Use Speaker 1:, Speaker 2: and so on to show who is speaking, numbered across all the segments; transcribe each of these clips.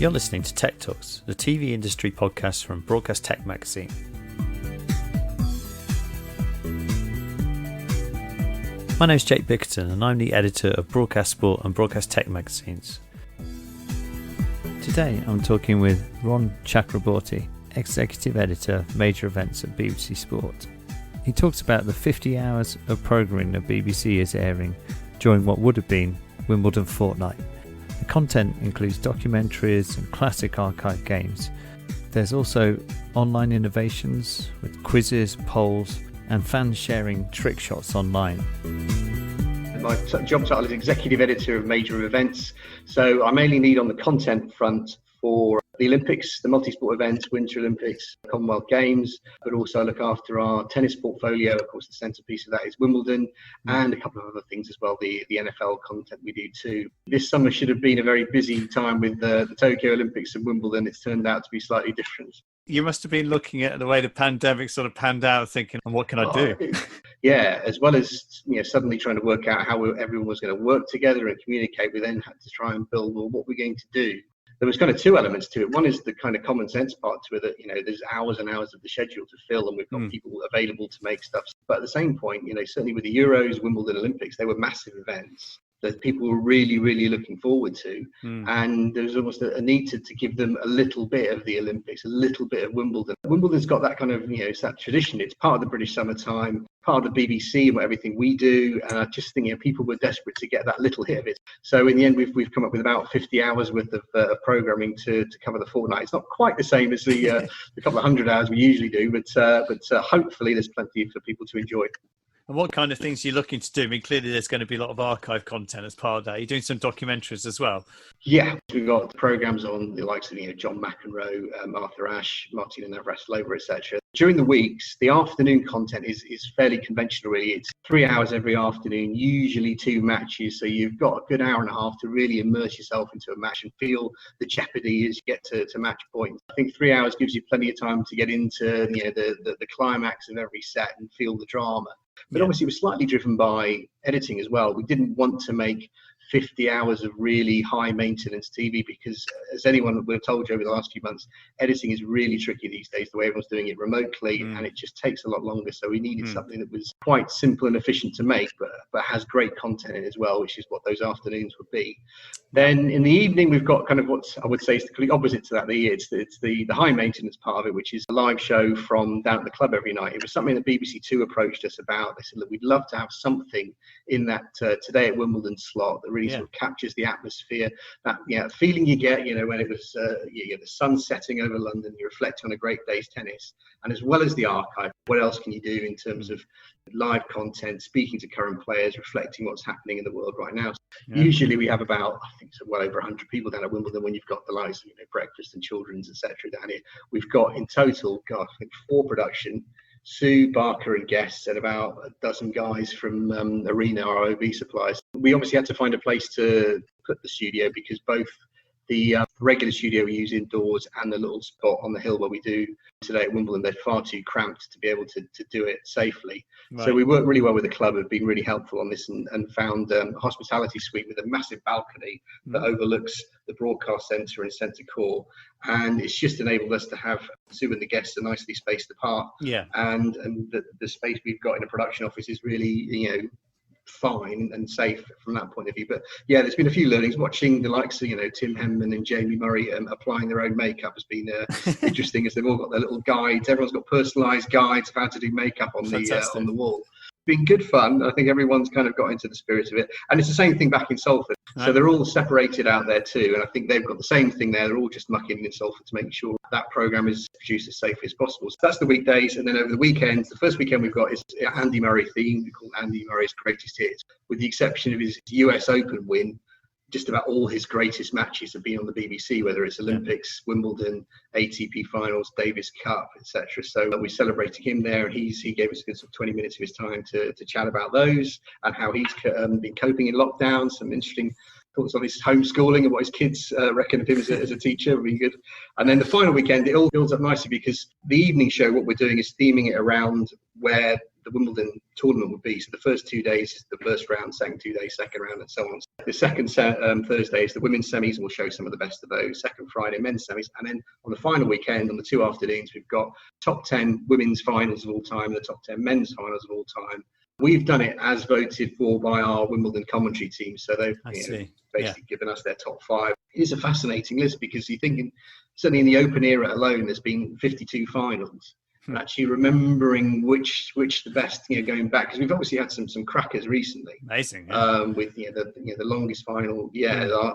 Speaker 1: You're listening to Tech Talks, the TV industry podcast from Broadcast Tech Magazine. My name's Jake Bickerton and I'm the editor of Broadcast Sport and Broadcast Tech magazines. Today I'm talking with Ron Chakraborty, executive editor, major events at BBC Sport. He talks about the 50 hours of programming the BBC is airing during what would have been Wimbledon fortnight. The content includes documentaries and classic archive games. There's also online innovations with quizzes, polls, and fans sharing trick shots online.
Speaker 2: My job title is Executive Editor of Major Events, so I mainly lead on the content front for the Olympics, the multi-sport events, Winter Olympics, Commonwealth Games, but also look after our tennis portfolio. Of course, the centrepiece of that is Wimbledon, and a couple of other things as well, the NFL content we do too. This summer should have been a very busy time with the Tokyo Olympics and Wimbledon. It's turned out to be slightly different.
Speaker 1: You must have been looking at the way the pandemic sort of panned out, thinking, what can I do?
Speaker 2: Yeah, as well as suddenly trying to work out how everyone was going to work together and communicate, we then had to try and build, well, what we're going to do. There was kind of two elements to it. One is the kind of common sense part to it, that there's hours and hours of the schedule to fill, and we've got people available to make stuff. But at the same point, certainly with the Euros, Wimbledon, Olympics, they were massive events that people were really, really looking forward to. And there was almost a need to give them a little bit of the Olympics, a little bit of Wimbledon. Wimbledon's got that kind of, it's that tradition. It's part of the British summertime, part of the BBC and everything we do. And I just think people were desperate to get that little hit of it. So in the end, we've come up with about 50 hours worth of programming to cover the fortnight. It's not quite the same as the couple of hundred hours we usually do, but hopefully there's plenty for people to enjoy.
Speaker 1: And what kind of things are you looking to do? I mean, clearly there's going to be a lot of archive content as part of that. You're doing some documentaries as well. Yeah,
Speaker 2: we've got programs on the likes of John McEnroe, Arthur Ashe, Martina Navratilova, etc. During the weeks, the afternoon content is fairly conventional, really. It's 3 hours every afternoon, usually 2 matches. So you've got a good hour and a half to really immerse yourself into a match and feel the jeopardy as you get to match point. I think 3 hours gives you plenty of time to get into the climax of every set and feel the drama. But obviously it was slightly driven by editing as well. We didn't want to make 50 hours of really high maintenance TV because, as anyone would have told you over the last few months, editing is really tricky these days, the way everyone's doing it remotely, and it just takes a lot longer. So we needed something that was quite simple and efficient to make, but has great content in it as well, which is what those afternoons would be. Then in the evening, we've got kind of what I would say is the complete opposite to that. It's the high maintenance part of it, which is a live show from down at the club every night. It was something that BBC Two approached us about. They said, look, we'd love to have something in that Today at Wimbledon slot that really sort of captures the atmosphere, that feeling you get, when it was the sun setting over London, you reflect on a great day's tennis, and as well as the archive, what else can you do in terms of live content, speaking to current players, reflecting what's happening in the world right now. Usually we have about, I think, well over 100 people down at Wimbledon when you've got the likes of breakfast and children's, etc. down here. We've got in total, I think 4 production. Sue, Barker and guests, and about a dozen guys from Arena, our OB suppliers. We obviously had to find a place to put the studio because both the regular studio we use indoors and the little spot on the hill where we do Today at Wimbledon, they're far too cramped to be able to do it safely. Right. So we worked really well with the club, have been really helpful on this, and found a hospitality suite with a massive balcony that overlooks the broadcast centre and centre core. And it's just enabled us to have Sue and the guests are nicely spaced apart. Yeah. And the space we've got in a production office is really, fine and safe from that point of view. But there's been a few learnings. Watching the likes of Tim Henman and Jamie Murray applying their own makeup has been interesting, as they've all got their little guides. Everyone's got personalised guides of how to do makeup on the wall. Been good fun. I think everyone's kind of got into the spirit of it, and it's the same thing back in Salford. Right. So they're all separated out there too, and I think they've got the same thing there. They're all just mucking in Salford to make sure that programme is produced as safely as possible. So that's the weekdays, and then over the weekends, the first weekend we've got is Andy Murray theme. We call Andy Murray's Greatest Hits, with the exception of his US Open win. Just about all his greatest matches have been on the BBC, whether it's Olympics, Wimbledon, ATP Finals, Davis Cup, etc. So we're celebrating him there, and he gave us a good sort of 20 minutes of his time to chat about those and how he's been coping in lockdown. Some interesting thoughts on his homeschooling and what his kids reckon of him as a teacher. Really good. And then the final weekend, it all builds up nicely because the evening show, what we're doing is theming it around where the Wimbledon tournament would be. So the first 2 days is the first round, second 2 days, second round, and so on. The second Thursday is the women's semis, and we'll show some of the best of those. Second Friday, men's semis. And then on the final weekend, on the 2 afternoons, we've got top 10 women's finals of all time, and the top 10 men's finals of all time. We've done it as voted for by our Wimbledon commentary team. So they've basically given us their top 5. It is a fascinating list because you're thinking, certainly in the Open era alone, there's been 52 finals. Actually remembering which the best, going back, because we've obviously had some crackers recently.
Speaker 1: Amazing.
Speaker 2: With the longest final.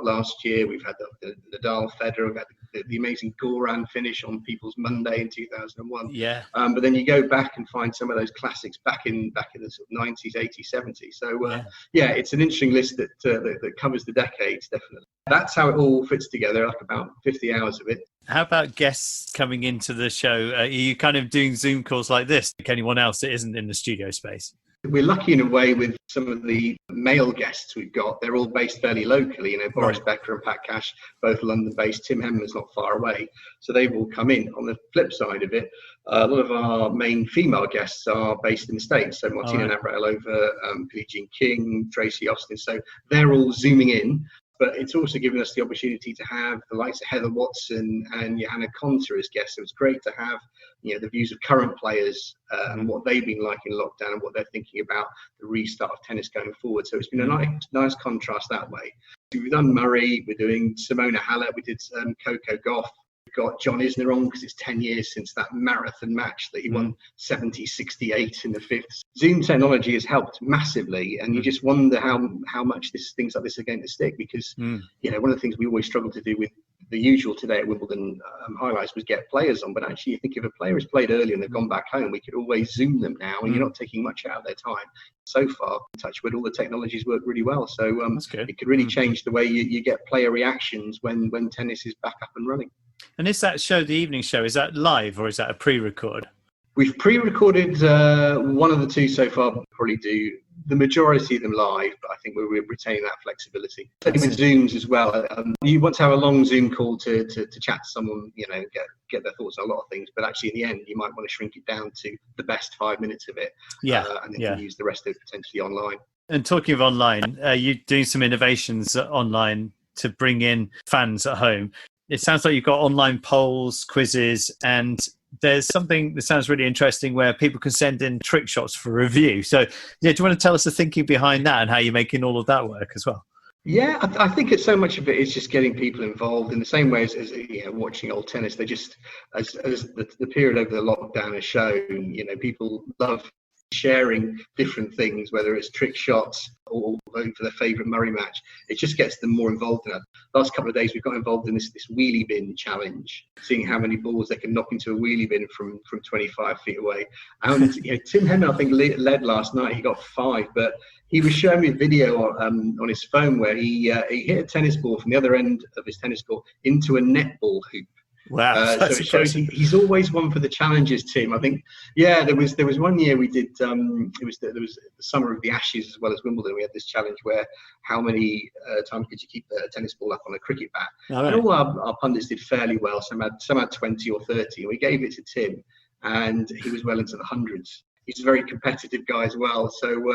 Speaker 2: Last year we've had the Nadal Federer, we've had the amazing Goran finish on People's Monday in 2001. But then you go back and find some of those classics back in the sort of 90s, 80s, 70s. So it's an interesting list that covers the decades, definitely. That's how it all fits together, like about 50 hours of it.
Speaker 1: How about guests coming into the show? Are you kind of doing Zoom calls like this, like anyone else that isn't in the studio space?
Speaker 2: We're lucky in a way with some of the male guests we've got. They're all based fairly locally. Boris Becker and Pat Cash, both London-based. Tim Henman's not far away. So they've all come in. On the flip side of it, a lot of our main female guests are based in the States. So Martina Navratilova, Billie Jean King, Tracy Austin. So they're all Zooming in. But it's also given us the opportunity to have the likes of Heather Watson and Johanna Konta as guests. So it's great to have, the views of current players and what they've been like in lockdown and what they're thinking about the restart of tennis going forward. So it's been a nice contrast that way. We've done Murray, we're doing Simona Halep, we did Coco Gauff. Got John Isner on because it's 10 years since that marathon match that he won 70-68 in the fifth. Zoom technology has helped massively, and you just wonder how much things like this are going to stick because one of the things we always struggle to do with the usual today at Wimbledon highlights was get players on, but actually you think if a player has played earlier and they've gone back home, we could always Zoom them now, and you're not taking much out of their time. So far, touch wood, all the technologies work really well, so it could really change the way you get player reactions when tennis is back up and running.
Speaker 1: And is that show, the evening show, is that live or is that a pre-record?
Speaker 2: We've pre-recorded one of the two so far. We'll probably do the majority of them live, but I think we're retaining that flexibility. Same with Zooms as well. You want to have a long Zoom call to chat to someone, get their thoughts on a lot of things, but actually in the end, you might want to shrink it down to the best 5 minutes of it. And then use the rest of it potentially online. And
Speaker 1: talking of online, you're doing some innovations online to bring in fans at home. It sounds like you've got online polls, quizzes, and there's something that sounds really interesting where people can send in trick shots for review. So, do you want to tell us the thinking behind that and how you're making all of that work as well?
Speaker 2: Yeah, I think it's so much of it is just getting people involved in the same way as watching old tennis. They just, as the period over the lockdown has shown, people love sharing different things, whether it's trick shots or voting for their favourite Murray match. It just gets them more involved in it. Last couple of days we've got involved in this wheelie bin challenge, seeing how many balls they can knock into a wheelie bin from 25 feet away. And Tim Henman, I think, led last night. He got 5, but he was showing me a video on his phone where he hit a tennis ball from the other end of his tennis court into a netball hoop.
Speaker 1: Wow!
Speaker 2: So it shows he's always one for the challenges, Tim. I think, there was one year we did. There was the summer of the Ashes as well as Wimbledon. We had this challenge where how many times could you keep a tennis ball up on a cricket bat? And all our pundits did fairly well. Some had 20 or 30, and we gave it to Tim, and he was well into the hundreds. He's a very competitive guy as well. So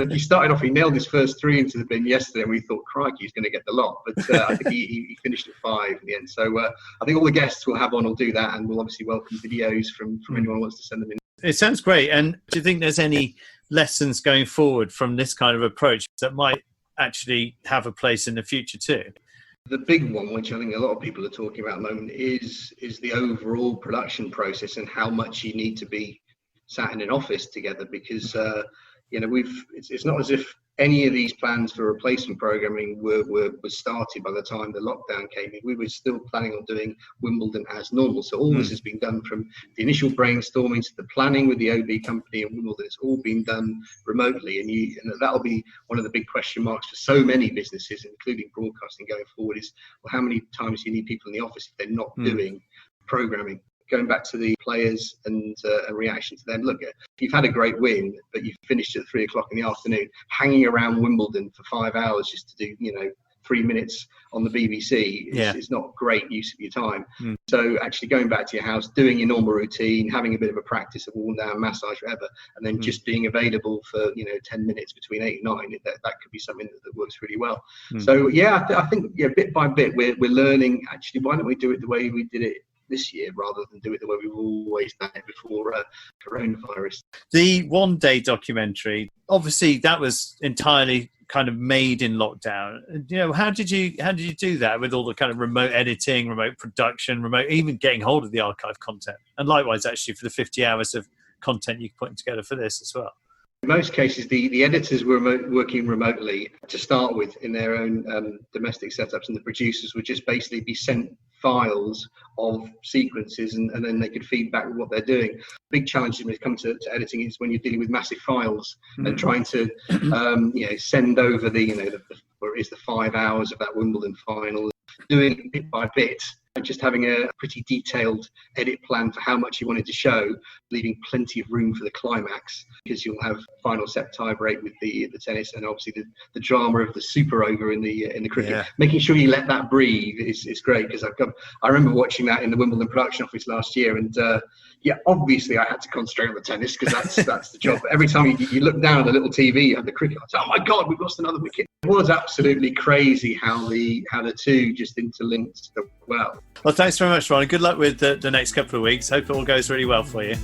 Speaker 2: he started off, he nailed his first 3 into the bin yesterday, and we thought, crikey, he's going to get the lot. But I think he finished at 5 in the end. So I think all the guests we'll have on will do that, and we'll obviously welcome videos from anyone who wants to send them in.
Speaker 1: It sounds great. And do you think there's any lessons going forward from this kind of approach that might actually have a place in the future too?
Speaker 2: The big one, which I think a lot of people are talking about at the moment, is the overall production process and how much you need to be sat in an office together, because it's not as if any of these plans for replacement programming were started by the time the lockdown came in. We were still planning on doing Wimbledon as normal. So all this has been done, from the initial brainstorming to the planning with the OB company and Wimbledon. It's all been done remotely, and that'll be one of the big question marks for so many businesses, including broadcasting going forward, is, well, how many times do you need people in the office if they're not doing programming? Going back to the players and a reaction to them. Look, if you've had a great win, but you've finished at 3 o'clock in the afternoon, hanging around Wimbledon for 5 hours just to do, 3 minutes on the BBC is not great use of your time. So actually going back to your house, doing your normal routine, having a bit of a practice of warm down, massage, whatever, and then just being available for 10 minutes between 8 and 9, that could be something that works really well. So I think bit by bit we're learning, actually, why don't we do it the way we did it this year rather than do it the way we've always done it before coronavirus.
Speaker 1: The One Day documentary, obviously that was entirely kind of made in lockdown. How did you do that with all the kind of remote editing, remote production, remote even getting hold of the archive content? And likewise, actually, for the 50 hours of content you're putting together for this as well.
Speaker 2: In most cases, the editors were working remotely to start with in their own domestic setups, and the producers would just basically be sent files of sequences, and then they could feedback with what they're doing. Big challenge when it comes to editing is when you're dealing with massive files and trying to send over the 5 hours of that Wimbledon final, doing it bit by bit. And just having a pretty detailed edit plan for how much you wanted to show, leaving plenty of room for the climax, because you'll have final set tie break with the tennis, and obviously the drama of the super over in the cricket. Yeah. Making sure you let that breathe is great, because I remember watching that in the Wimbledon production office last year, and obviously I had to concentrate on the tennis because that's the job. But every time you look down at the little TV, you have the cricket. Oh my God, we've lost another wicket. It was absolutely crazy how the two just interlinked so well.
Speaker 1: Well, thanks very much, Ron. Good luck with the next couple of weeks. Hope it all goes really well for you.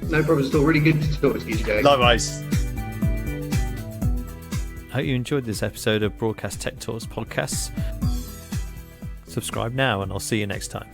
Speaker 2: No problem at all. Really good to talk to you today.
Speaker 1: Likewise. I hope you enjoyed this episode of Broadcast Tech Talks podcasts. Subscribe now, and I'll see you next time.